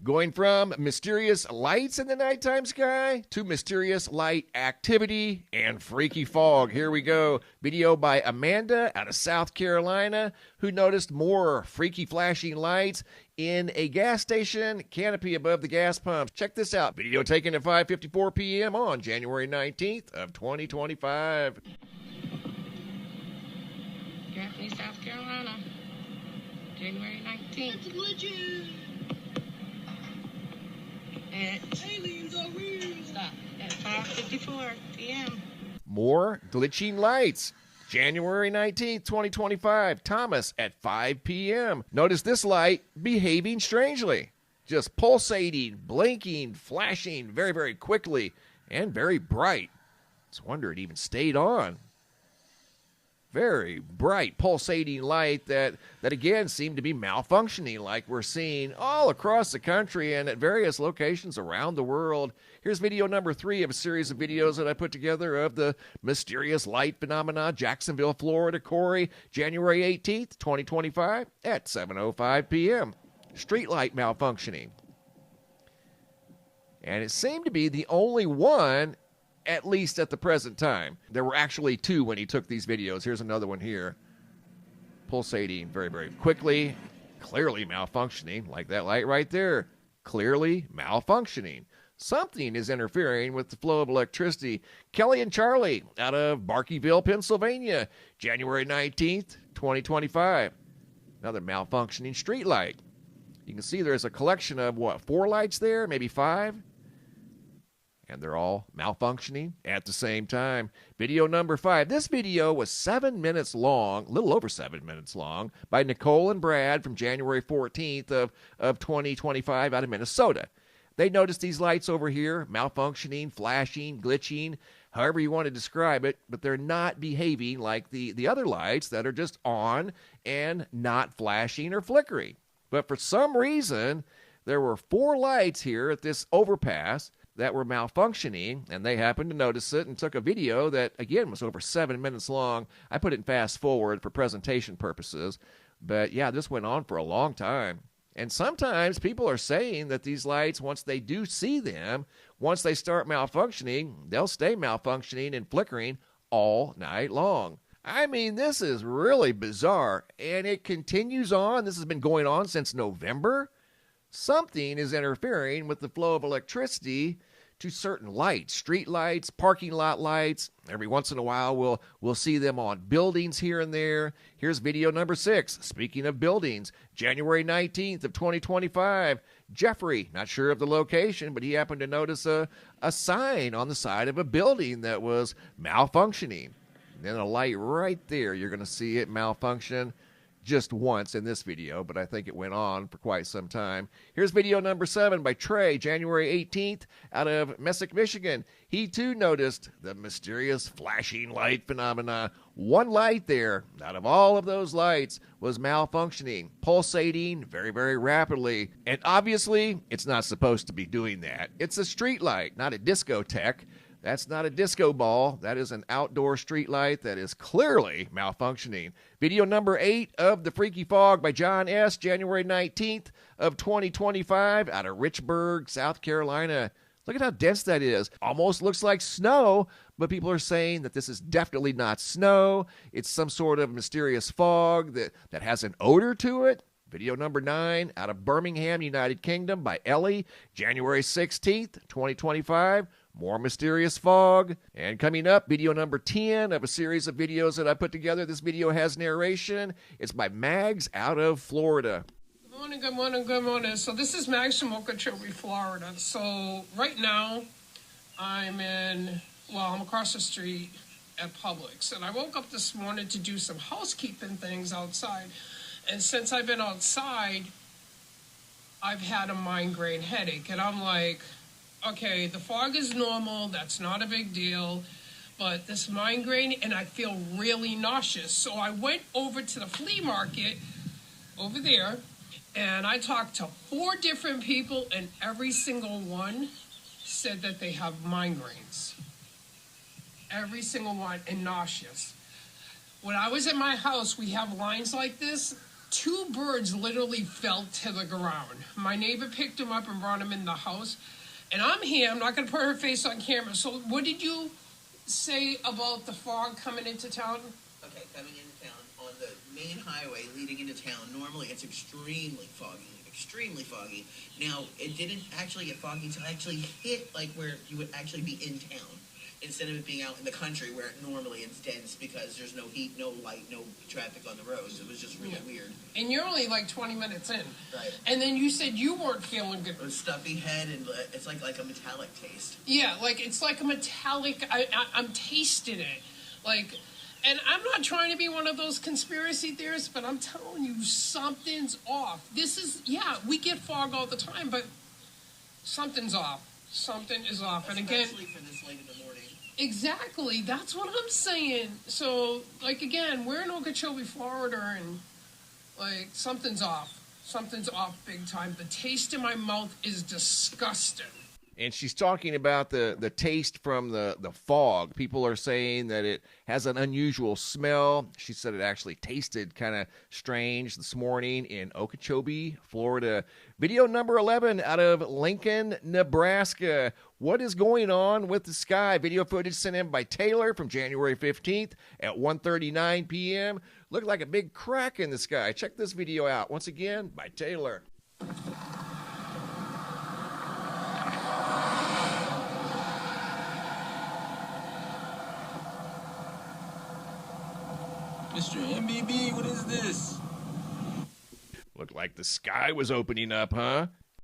Going from mysterious lights in the nighttime sky to mysterious light activity and freaky fog. Here we go. Video by Amanda out of South Carolina, who noticed more freaky flashing lights in a gas station canopy above the gas pumps. Check this out. Video taken at 5:54 p.m. on January 19th of 2025. Gaffney, South Carolina, January 19th. Aliens are real. Stop. At 5:54 p.m. More glitching lights. January 19th, 2025. Thomas at 5 p.m. Notice this light behaving strangely. Just pulsating, blinking, flashing very, very quickly and very bright. It's a wonder it even stayed on. Very bright, pulsating light that again seemed to be malfunctioning, like we're seeing all across the country and at various locations around the world. Here's video number 3 of a series of videos that I put together of the mysterious light phenomena, Jacksonville, Florida. Corey, January 18th, 2025 at 7:05 p.m. Streetlight malfunctioning. And it seemed to be the only one, at least at the present time. There were actually 2 when he took these videos. Here's another one here. Pulsating very, very quickly. Clearly malfunctioning, like that light right there. Clearly malfunctioning. Something is interfering with the flow of electricity. Kelly and Charlie out of Barkeyville, Pennsylvania. January 19th, 2025. Another malfunctioning street light. You can see there's a collection of, 4 lights there? Maybe 5? And they're all malfunctioning at the same time. Video number 5. This video was 7 minutes long, a little over 7 minutes long, by Nicole and Brad from January 14th of 2025 out of Minnesota. They noticed these lights over here, malfunctioning, flashing, glitching, however you want to describe it, but they're not behaving like the other lights that are just on and not flashing or flickering. But for some reason, there were 4 lights here at this overpass that were malfunctioning, and they happened to notice it and took a video that, again, was over 7 minutes long. I put it in fast forward for presentation purposes, but yeah, this went on for a long time. And sometimes people are saying that these lights, once they do see them, once they start malfunctioning, they'll stay malfunctioning and flickering all night long. I mean, this is really bizarre, and it continues on. This has been going on since November. Something is interfering with the flow of electricity to certain lights, street lights, parking lot lights. Every once in a while, we'll see them on buildings here and there. Here's video number 6. Speaking of buildings, January 19th of 2025. Jeffrey, not sure of the location, but he happened to notice a sign on the side of a building that was malfunctioning. And then a light right there, you're going to see it malfunction just once in this video, but I think it went on for quite some time. Here's video number 7 by Trey, January 18th, out of Messick, Michigan. He too noticed the mysterious flashing light phenomena. 1 light there, out of all of those lights, was malfunctioning, pulsating very, very rapidly. And obviously, it's not supposed to be doing that. It's a street light, not a discotheque. That's not a disco ball. That is an outdoor street light that is clearly malfunctioning. Video number 8 of The Freaky Fog by John S., January 19th of 2025 out of Richburg, South Carolina. Look at how dense that is. Almost looks like snow, but people are saying that this is definitely not snow. It's some sort of mysterious fog that has an odor to it. Video number 9 out of Birmingham, United Kingdom by Ellie, January 16th, 2025. More mysterious fog. And coming up, video number 10 of a series of videos that I put together. This video has narration. It's by Mags out of Florida. Good morning, good morning, good morning. So this is Mags from Okeechobee, Florida. So right now, I'm across the street at Publix. And I woke up this morning to do some housekeeping things outside. And since I've been outside, I've had a migraine headache. And I'm like, okay, the fog is normal, that's not a big deal, but this migraine, and I feel really nauseous. So I went over to the flea market over there, and I talked to 4 different people, and every single one said that they have migraines. Every single one, and nauseous. When I was at my house, we have lines like this, 2 birds literally fell to the ground. My neighbor picked them up and brought them in the house. And I'm here. I'm not going to put her face on camera. So what did you say about the fog coming into town? Okay, coming into town on the main highway leading into town, normally it's extremely foggy. Extremely foggy. Now, it didn't actually get foggy until it actually hit like where you would actually be in town, instead of it being out in the country where normally it's dense because there's no heat, no light, no traffic on the roads. It was just really weird. And you're only like 20 minutes in. Right. And then you said you weren't feeling good. It was stuffy head and it's like a metallic taste. Yeah, like it's like a metallic. I'm tasting it, like. And I'm not trying to be one of those conspiracy theorists, but I'm telling you, something's off. This is, yeah, we get fog all the time, but something's off. Something is off. Especially and again, for this late in the morning. Exactly. That's what I'm saying. So, like, again, we're in Okeechobee, Florida, and, like, something's off. Something's off big time. The taste in my mouth is disgusting. And she's talking about the taste from the fog. People are saying that it has an unusual smell. She said it actually tasted kind of strange this morning in Okeechobee, Florida. Video number 11 out of Lincoln, Nebraska. What is going on with the sky? Video footage sent in by Taylor from January 15th at 1:39 p.m. Looked like a big crack in the sky. Check this video out. Once again, by Taylor. Mr. MBB, what is this? Looked like the sky was opening up, huh?